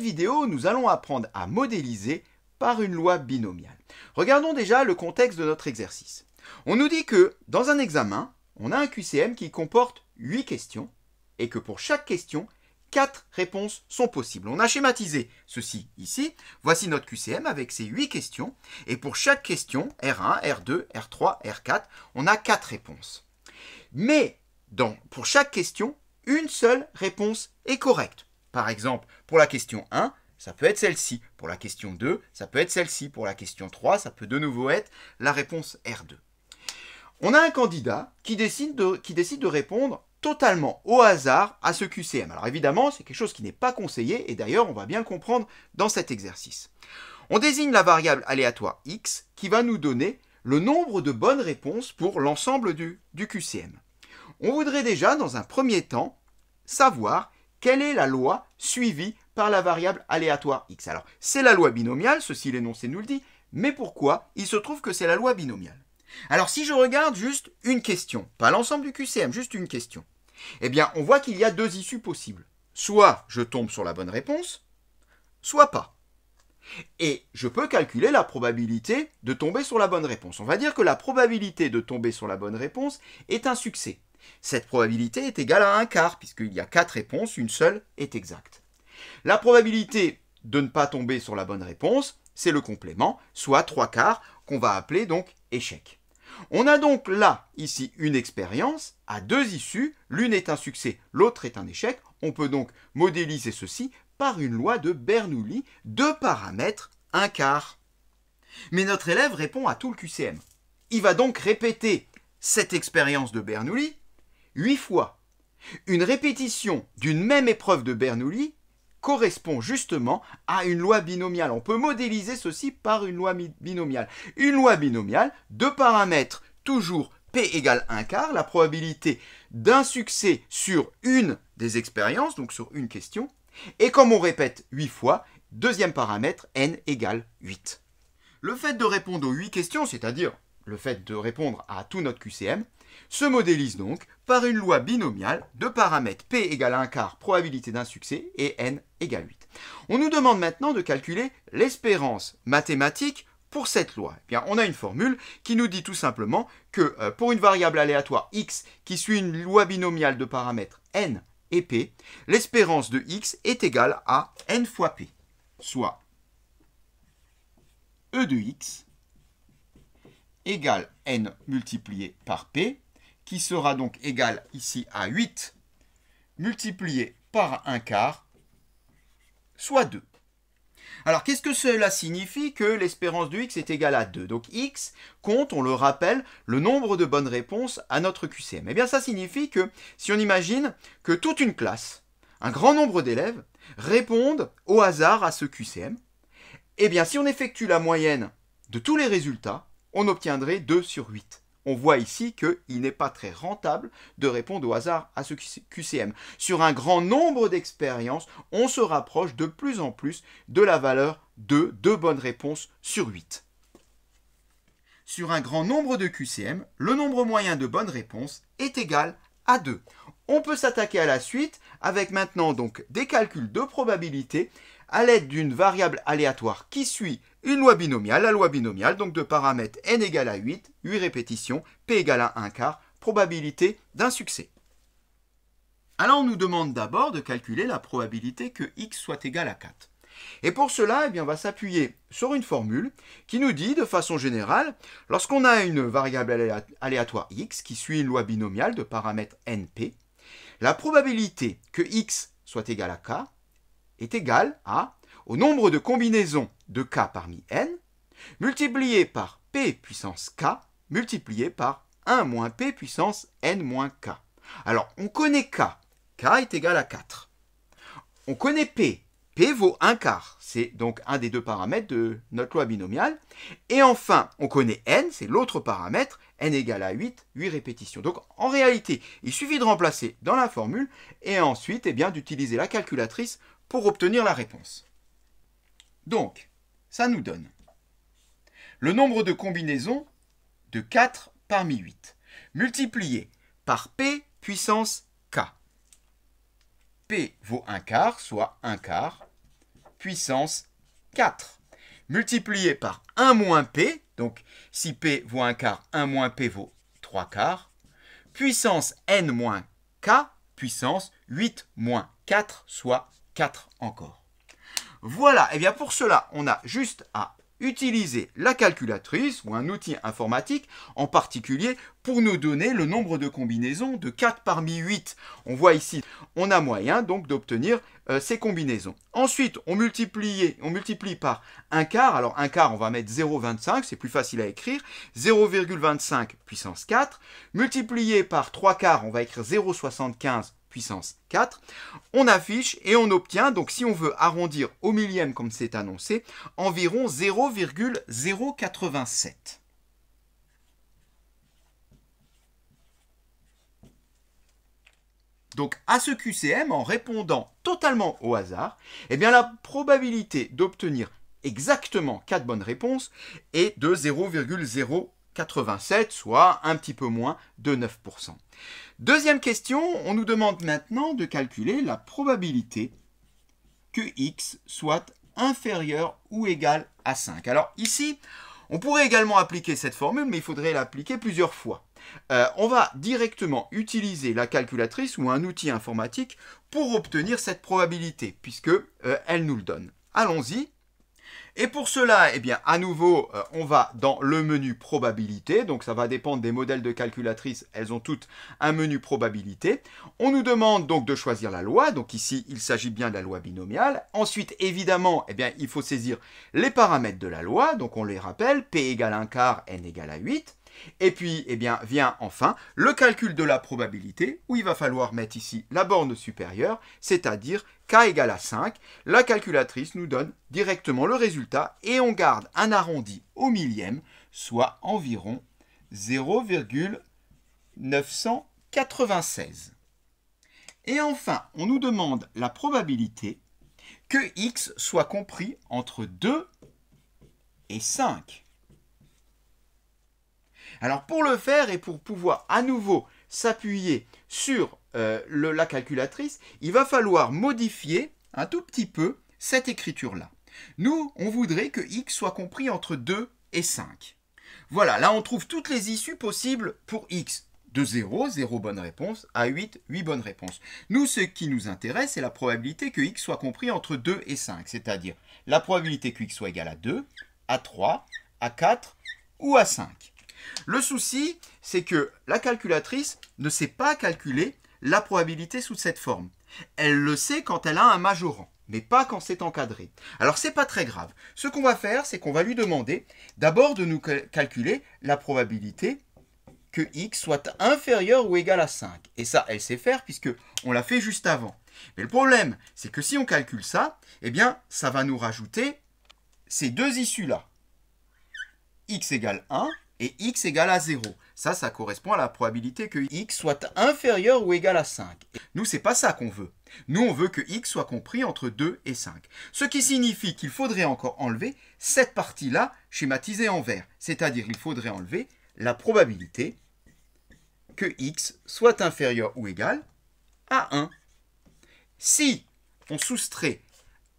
vidéo, nous allons apprendre à modéliser par une loi binomiale. Regardons déjà le contexte de notre exercice. On nous dit que dans un examen, on a un QCM qui comporte 8 questions et que pour chaque question, 4 réponses sont possibles. On a schématisé ceci ici. Voici notre QCM avec ces 8 questions. Et pour chaque question, R1, R2, R3, R4, on a 4 réponses. Mais pour chaque question, une seule réponse est correcte. Par exemple, pour la question 1, ça peut être celle-ci. Pour la question 2, ça peut être celle-ci. Pour la question 3, ça peut de nouveau être la réponse R2. On a un candidat qui décide de répondre totalement au hasard à ce QCM. Alors évidemment, c'est quelque chose qui n'est pas conseillé et d'ailleurs, on va bien le comprendre dans cet exercice. On désigne la variable aléatoire x qui va nous donner le nombre de bonnes réponses pour l'ensemble du QCM. On voudrait déjà, dans un premier temps, savoir quelle est la loi suivie par la variable aléatoire x. Alors, c'est la loi binomiale, ceci l'énoncé nous le dit, mais pourquoi il se trouve que c'est la loi binomiale? Alors, si je regarde juste une question, pas l'ensemble du QCM, juste une question, eh bien, on voit qu'il y a 2 issues possibles. Soit je tombe sur la bonne réponse, soit pas. Et je peux calculer la probabilité de tomber sur la bonne réponse. On va dire que la probabilité de tomber sur la bonne réponse est un succès. Cette probabilité est égale à 1/4, puisqu'il y a 4 réponses, une seule est exacte. La probabilité de ne pas tomber sur la bonne réponse, c'est le complément, soit 3/4, qu'on va appeler donc échec. On a donc là, ici, une expérience à 2 issues, l'une est un succès, l'autre est un échec. On peut donc modéliser ceci par une loi de Bernoulli, 2 paramètres, 1/4. Mais notre élève répond à tout le QCM. Il va donc répéter cette expérience de Bernoulli 8 fois. Une répétition d'une même épreuve de Bernoulli correspond justement à une loi binomiale. On peut modéliser ceci par une loi binomiale. Une loi binomiale, 2 paramètres, toujours P égale 1/4, la probabilité d'un succès sur une des expériences, donc sur une question. Et comme on répète 8 fois, deuxième paramètre, n égale 8. Le fait de répondre aux 8 questions, c'est-à-dire le fait de répondre à tout notre QCM, se modélise donc par une loi binomiale de paramètres P égale 1/4, probabilité d'un succès, et n égale 8. On nous demande maintenant de calculer l'espérance mathématique pour cette loi. Eh bien, on a une formule qui nous dit tout simplement que pour une variable aléatoire x qui suit une loi binomiale de paramètres n et p, l'espérance de x est égale à n fois p, soit e de x égale n multiplié par p, qui sera donc égal ici à 8 multiplié par 1/4, soit 2. Alors, qu'est-ce que cela signifie que l'espérance de x est égale à 2? Donc, x compte, on le rappelle, le nombre de bonnes réponses à notre QCM. Eh bien, ça signifie que si on imagine que toute une classe, un grand nombre d'élèves, répondent au hasard à ce QCM, eh bien, si on effectue la moyenne de tous les résultats, on obtiendrait 2 sur 8. On voit ici qu'il n'est pas très rentable de répondre au hasard à ce QCM. Sur un grand nombre d'expériences, on se rapproche de plus en plus de la valeur de 2 bonnes réponses sur 8. Sur un grand nombre de QCM, le nombre moyen de bonnes réponses est égal à 2. On peut s'attaquer à la suite avec maintenant donc des calculs de probabilité à l'aide d'une variable aléatoire qui suit une loi binomiale, la loi binomiale, donc de paramètres n égale à 8, 8 répétitions, p égale à 1/4, probabilité d'un succès. Alors on nous demande d'abord de calculer la probabilité que x soit égal à 4. Et pour cela, eh bien, on va s'appuyer sur une formule qui nous dit de façon générale, lorsqu'on a une variable aléatoire x qui suit une loi binomiale de paramètres np, la probabilité que x soit égal à k est égale au nombre de combinaisons de k parmi n, multiplié par p puissance k, multiplié par 1 moins p puissance n moins k. Alors, on connaît k, k est égal à 4. On connaît p, p vaut 1/4, c'est donc un des 2 paramètres de notre loi binomiale. Et enfin, on connaît n, c'est l'autre paramètre, n égale à 8, 8 répétitions. Donc, en réalité, il suffit de remplacer dans la formule et ensuite eh bien, d'utiliser la calculatrice pour obtenir la réponse. Donc, ça nous donne le nombre de combinaisons de 4 parmi 8, multiplié par p puissance k. P vaut 1/4, soit 1/4 puissance 4, multiplié par 1 moins p, donc si p vaut 1 quart, 1 moins p vaut 3 quarts, puissance n moins k, puissance 8 moins 4, soit 4 encore. Voilà, et bien pour cela, on a juste à utiliser la calculatrice ou un outil informatique, en particulier pour nous donner le nombre de combinaisons de 4 parmi 8. On voit ici, on a moyen donc d'obtenir ces combinaisons. Ensuite, on multiplie par 1 quart. Alors 1 quart, on va mettre 0,25, c'est plus facile à écrire. 0,25 puissance 4. Multiplié par 3 quarts, on va écrire 0,75 puissance 4, on affiche et on obtient, donc si on veut arrondir au millième comme c'est annoncé, environ 0,087. Donc à ce QCM, en répondant totalement au hasard, eh bien la probabilité d'obtenir exactement 4 bonnes réponses est de 0,087, soit un petit peu moins de 9%. Deuxième question, on nous demande maintenant de calculer la probabilité que x soit inférieur ou égal à 5. Alors ici, on pourrait également appliquer cette formule, mais il faudrait l'appliquer plusieurs fois. On va directement utiliser la calculatrice ou un outil informatique pour obtenir cette probabilité, puisque elle nous le donne. Allons-y. Et pour cela, eh bien, à nouveau, on va dans le menu probabilité. Donc, ça va dépendre des modèles de calculatrice. Elles ont toutes un menu probabilité. On nous demande donc de choisir la loi. Donc ici, il s'agit bien de la loi binomiale. Ensuite, évidemment, eh bien, il faut saisir les paramètres de la loi. Donc, on les rappelle. P égale 1 quart, n égale à 8. Et puis, eh bien, vient enfin le calcul de la probabilité, où il va falloir mettre ici la borne supérieure, c'est-à-dire k égale à 5. La calculatrice nous donne directement le résultat et on garde un arrondi au millième, soit environ 0,996. Et enfin, on nous demande la probabilité que x soit compris entre 2 et 5. Alors pour le faire et pour pouvoir à nouveau s'appuyer sur la calculatrice, il va falloir modifier un tout petit peu cette écriture-là. Nous, on voudrait que x soit compris entre 2 et 5. Voilà, là on trouve toutes les issues possibles pour x. De 0, 0 bonne réponse, à 8, 8 bonnes réponses. Nous, ce qui nous intéresse, c'est la probabilité que x soit compris entre 2 et 5, c'est-à-dire la probabilité que x soit égal à 2, à 3, à 4 ou à 5. Le souci, c'est que la calculatrice ne sait pas calculer la probabilité sous cette forme. Elle le sait quand elle a un majorant, mais pas quand c'est encadré. Alors, c'est pas très grave. Ce qu'on va faire, c'est qu'on va lui demander d'abord de nous calculer la probabilité que x soit inférieur ou égal à 5. Et ça, elle sait faire puisqu'on l'a fait juste avant. Mais le problème, c'est que si on calcule ça, eh bien, ça va nous rajouter ces deux issues-là. X égale 1 et x égale à 0. Ça correspond à la probabilité que x soit inférieur ou égal à 5. Nous, c'est pas ça qu'on veut. Nous, on veut que x soit compris entre 2 et 5. Ce qui signifie qu'il faudrait encore enlever cette partie-là schématisée en vert. C'est-à-dire qu'il faudrait enlever la probabilité que x soit inférieur ou égal à 1. Si on soustrait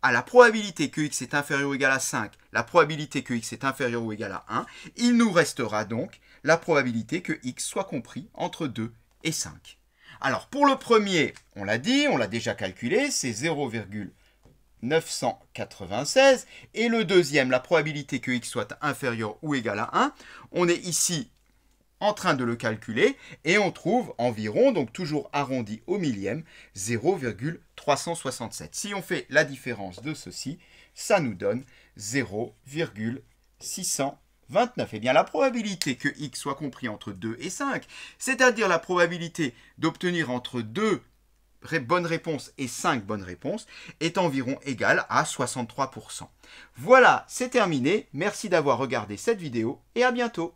à la probabilité que x est inférieur ou égal à 5, la probabilité que x est inférieur ou égal à 1, il nous restera donc la probabilité que x soit compris entre 2 et 5. Alors, pour le premier, on l'a dit, on l'a déjà calculé, c'est 0,996. Et le deuxième, la probabilité que x soit inférieur ou égal à 1, on est ici en train de le calculer et on trouve environ, donc toujours arrondi au millième, 0,367. Si on fait la différence de ceci, ça nous donne 0,629. Eh bien, la probabilité que x soit compris entre 2 et 5, c'est-à-dire la probabilité d'obtenir entre 2 bonnes réponses et 5 bonnes réponses, est environ égale à 63%. Voilà, c'est terminé. Merci d'avoir regardé cette vidéo et à bientôt.